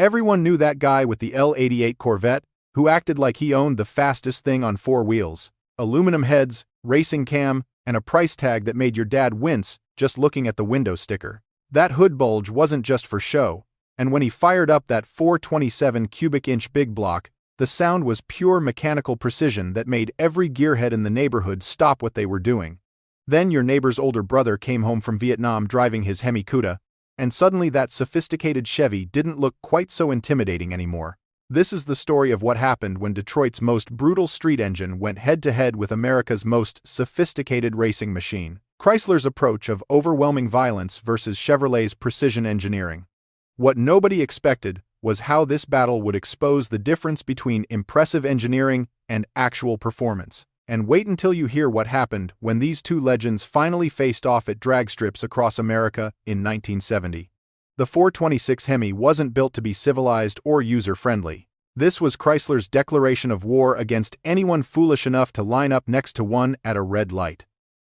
Everyone knew that guy with the L88 Corvette, who acted like he owned the fastest thing on four wheels, aluminum heads, racing cam, and a price tag that made your dad wince just looking at the window sticker. That hood bulge wasn't just for show, and when he fired up that 427 cubic inch big block, the sound was pure mechanical precision that made every gearhead in the neighborhood stop what they were doing. Then your neighbor's older brother came home from Vietnam driving his Hemi Cuda, and suddenly that sophisticated Chevy didn't look quite so intimidating anymore. This is the story of what happened when Detroit's most brutal street engine went head-to-head with America's most sophisticated racing machine. Chrysler's approach of overwhelming violence versus Chevrolet's precision engineering. What nobody expected was how this battle would expose the difference between impressive engineering and actual performance. And wait until you hear what happened when these two legends finally faced off at drag strips across America in 1970. The 426 Hemi wasn't built to be civilized or user-friendly. This was Chrysler's declaration of war against anyone foolish enough to line up next to one at a red light.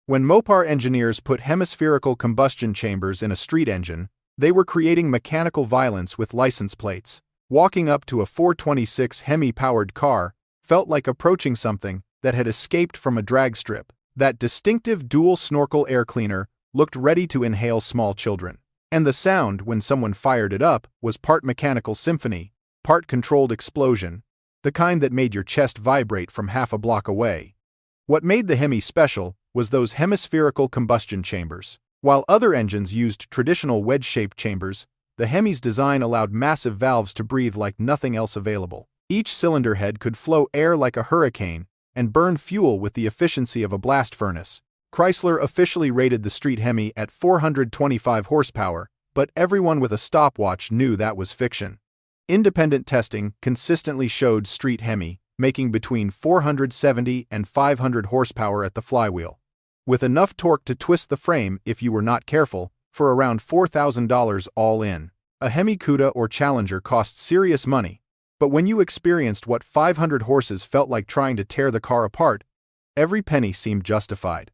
When Mopar engineers put hemispherical combustion chambers in a street engine, they were creating mechanical violence with license plates. Walking up to a 426 Hemi-powered car felt like approaching something that had escaped from a drag strip. That distinctive dual snorkel air cleaner looked ready to inhale small children. And the sound, when someone fired it up, was part mechanical symphony, part controlled explosion, the kind that made your chest vibrate from half a block away. What made the Hemi special was those hemispherical combustion chambers. While other engines used traditional wedge-shaped chambers, the Hemi's design allowed massive valves to breathe like nothing else available. Each cylinder head could flow air like a hurricane and burn fuel with the efficiency of a blast furnace. Chrysler officially rated the street Hemi at 425 horsepower, but everyone with a stopwatch knew that was fiction. Independent testing consistently showed street Hemi making between 470 and 500 horsepower at the flywheel, with enough torque to twist the frame if you were not careful, for around $4,000 all in. A Hemi Cuda or Challenger cost serious money, but when you experienced what 500 horses felt like trying to tear the car apart, every penny seemed justified.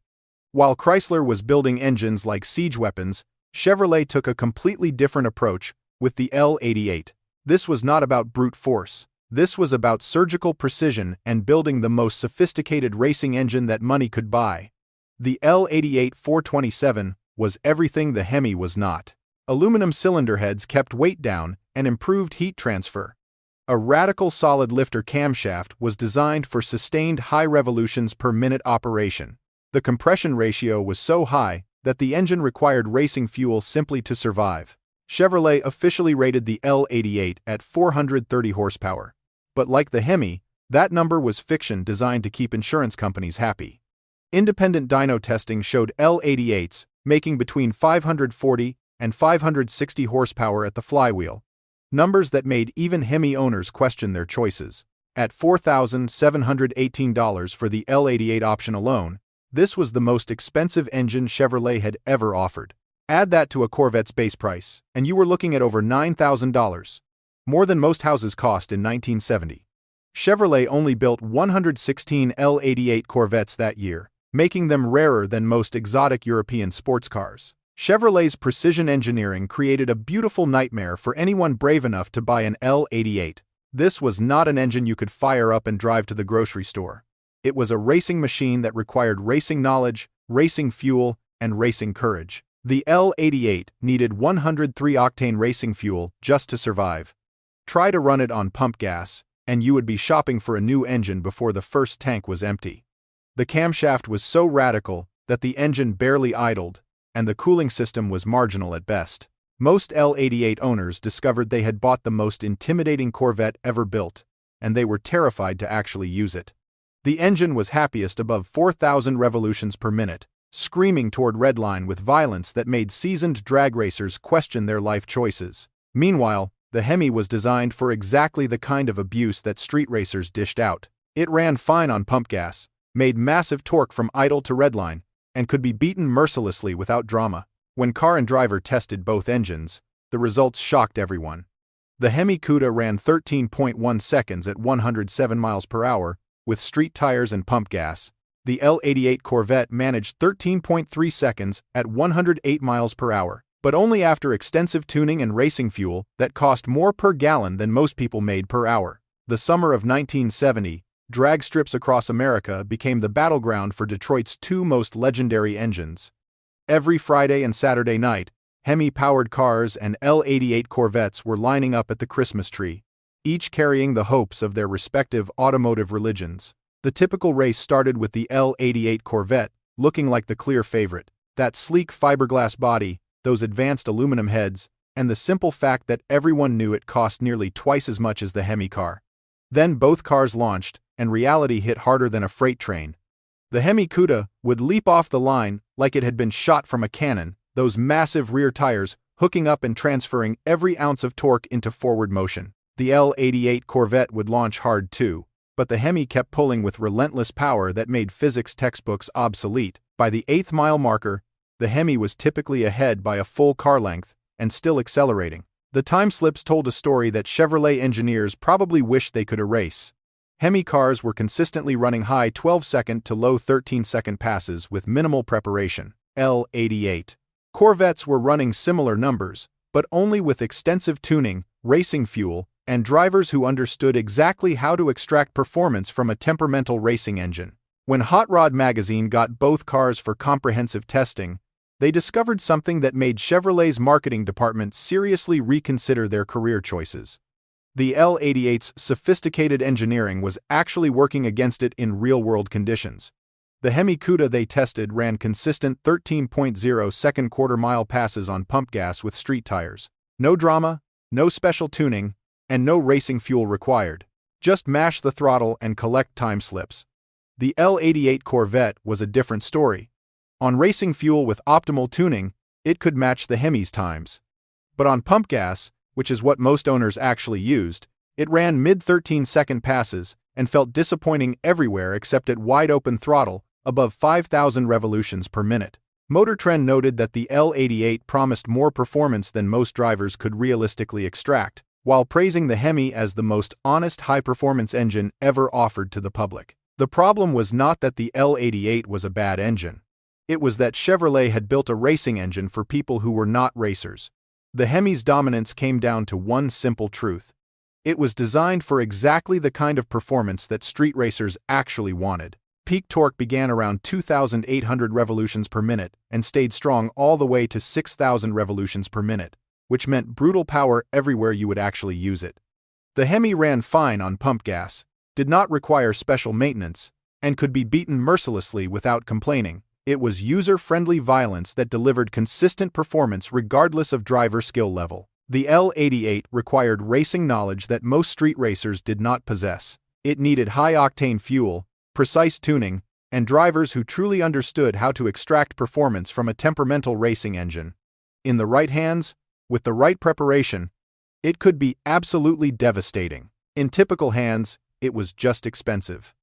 While Chrysler was building engines like siege weapons, Chevrolet took a completely different approach with the L88. This was not about brute force. This was about surgical precision and building the most sophisticated racing engine that money could buy. The L88 427 was everything the Hemi was not. Aluminum cylinder heads kept weight down and improved heat transfer. A radical solid lifter camshaft was designed for sustained high revolutions per minute operation. The compression ratio was so high that the engine required racing fuel simply to survive. Chevrolet officially rated the L88 at 430 horsepower. But like the Hemi, that number was fiction designed to keep insurance companies happy. Independent dyno testing showed L88s making between 540 and 560 horsepower at the flywheel, numbers that made even Hemi owners question their choices. At $4,718 for the L88 option alone, this was the most expensive engine Chevrolet had ever offered. Add that to a Corvette's base price, and you were looking at over $9,000, more than most houses cost in 1970. Chevrolet only built 116 L88 Corvettes that year, making them rarer than most exotic European sports cars. Chevrolet's precision engineering created a beautiful nightmare for anyone brave enough to buy an L88. This was not an engine you could fire up and drive to the grocery store. It was a racing machine that required racing knowledge, racing fuel, and racing courage. The L88 needed 103-octane racing fuel just to survive. Try to run it on pump gas, and you would be shopping for a new engine before the first tank was empty. The camshaft was so radical that the engine barely idled, and the cooling system was marginal at best. Most L88 owners discovered they had bought the most intimidating Corvette ever built, and they were terrified to actually use it. The engine was happiest above 4,000 revolutions per minute, screaming toward redline with violence that made seasoned drag racers question their life choices. Meanwhile, the Hemi was designed for exactly the kind of abuse that street racers dished out. It ran fine on pump gas, made massive torque from idle to redline, and could be beaten mercilessly without drama. When car and driver tested both engines, the results shocked everyone. The Hemi Cuda ran 13.1 seconds at 107 miles per hour, with street tires and pump gas. The L88 Corvette managed 13.3 seconds at 108 miles per hour. but only after extensive tuning and racing fuel that cost more per gallon than most people made per hour. The summer of 1970, drag strips across America became the battleground for Detroit's two most legendary engines. Every Friday and Saturday night, Hemi-powered cars and L88 Corvettes were lining up at the Christmas tree, each carrying the hopes of their respective automotive religions. The typical race started with the L88 Corvette, looking like the clear favorite. That sleek fiberglass body, those advanced aluminum heads, and the simple fact that everyone knew it cost nearly twice as much as the Hemi car. Then both cars launched, and reality hit harder than a freight train. The Hemi Cuda would leap off the line like it had been shot from a cannon, those massive rear tires hooking up and transferring every ounce of torque into forward motion. The L88 Corvette would launch hard too, but the Hemi kept pulling with relentless power that made physics textbooks obsolete. By the 8th mile marker, the Hemi was typically ahead by a full car length, and still accelerating. The time slips told a story that Chevrolet engineers probably wished they could erase. Hemi cars were consistently running high 12-second to low 13-second passes with minimal preparation. L88 Corvettes were running similar numbers, but only with extensive tuning, racing fuel, and drivers who understood exactly how to extract performance from a temperamental racing engine. When Hot Rod magazine got both cars for comprehensive testing, they discovered something that made Chevrolet's marketing department seriously reconsider their career choices. The L88's sophisticated engineering was actually working against it in real-world conditions. The Hemi Cuda they tested ran consistent 13.0-second quarter-mile passes on pump gas with street tires. No drama, no special tuning, and no racing fuel required. Just mash the throttle and collect time slips. The L88 Corvette was a different story. On racing fuel with optimal tuning, it could match the Hemi's times. But on pump gas, which is what most owners actually used, it ran mid-13-second passes and felt disappointing everywhere except at wide-open throttle, above 5,000 revolutions per minute. Motor Trend noted that the L88 promised more performance than most drivers could realistically extract, while praising the Hemi as the most honest high-performance engine ever offered to the public. The problem was not that the L88 was a bad engine. It was that Chevrolet had built a racing engine for people who were not racers. The Hemi's dominance came down to one simple truth. It was designed for exactly the kind of performance that street racers actually wanted. Peak torque began around 2,800 revolutions per minute and stayed strong all the way to 6,000 revolutions per minute, which meant brutal power everywhere you would actually use it. The Hemi ran fine on pump gas, did not require special maintenance, and could be beaten mercilessly without complaining. It was user-friendly violence that delivered consistent performance regardless of driver skill level. The L88 required racing knowledge that most street racers did not possess. It needed high-octane fuel, precise tuning, and drivers who truly understood how to extract performance from a temperamental racing engine. In the right hands, with the right preparation, it could be absolutely devastating. In typical hands, it was just expensive.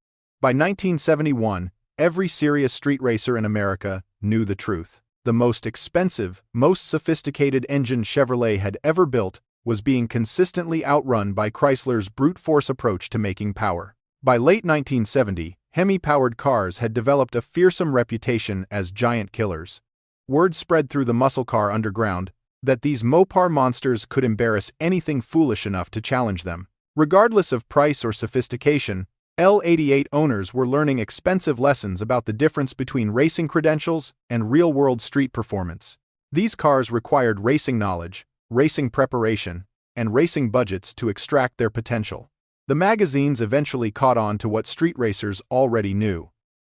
By 1971, every serious street racer in America knew the truth. The most expensive, most sophisticated engine Chevrolet had ever built was being consistently outrun by Chrysler's brute force approach to making power. By late 1970, Hemi-powered cars had developed a fearsome reputation as giant killers. Word spread through the muscle car underground that these Mopar monsters could embarrass anything foolish enough to challenge them. Regardless of price or sophistication, L88 owners were learning expensive lessons about the difference between racing credentials and real-world street performance. These cars required racing knowledge, racing preparation, and racing budgets to extract their potential. The magazines eventually caught on to what street racers already knew.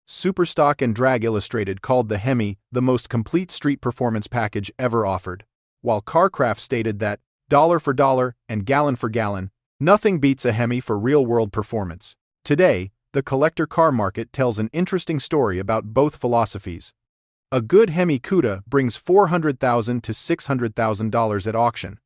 Superstock and Drag Illustrated called the Hemi the most complete street performance package ever offered, while CarCraft stated that, dollar for dollar and gallon for gallon, nothing beats a Hemi for real-world performance. Today, the collector car market tells an interesting story about both philosophies. A good Hemi Cuda brings $400,000 to $600,000 at auction,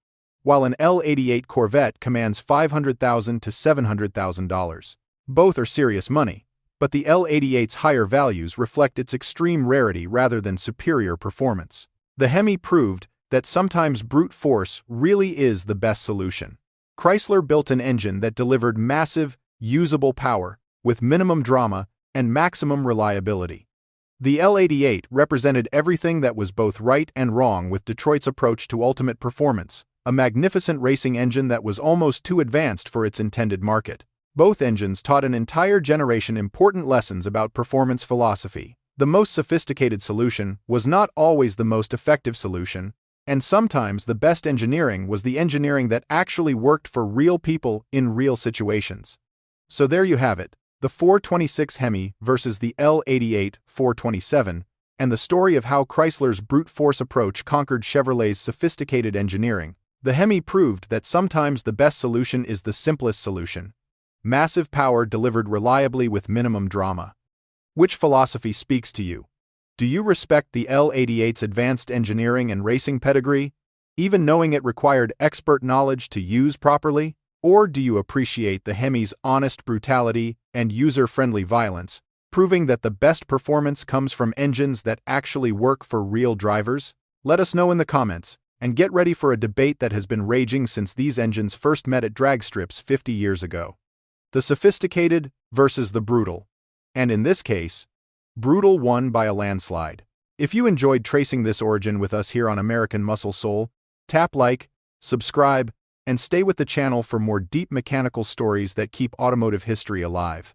while an L88 Corvette commands $500,000 to $700,000. Both are serious money, but the L88's higher values reflect its extreme rarity rather than superior performance. The Hemi proved that sometimes brute force really is the best solution. Chrysler built an engine that delivered massive, usable power, with minimum drama and maximum reliability. The L88 represented everything that was both right and wrong with Detroit's approach to ultimate performance, a magnificent racing engine that was almost too advanced for its intended market. Both engines taught an entire generation important lessons about performance philosophy. The most sophisticated solution was not always the most effective solution, and sometimes the best engineering was the engineering that actually worked for real people in real situations. So there you have it, the 426 Hemi versus the L88 427, and the story of how Chrysler's brute force approach conquered Chevrolet's sophisticated engineering. The Hemi proved that sometimes the best solution is the simplest solution. Massive power delivered reliably with minimum drama. Which philosophy speaks to you? Do you respect the L88's advanced engineering and racing pedigree, even knowing it required expert knowledge to use properly? Or do you appreciate the Hemi's honest brutality and user-friendly violence, proving that the best performance comes from engines that actually work for real drivers? Let us know in the comments, and get ready for a debate that has been raging since these engines first met at drag strips 50 years ago. The sophisticated versus the brutal. And in this case, brutal won by a landslide. If you enjoyed tracing this origin with us here on American Muscle Soul, tap like, subscribe, and stay with the channel for more deep mechanical stories that keep automotive history alive.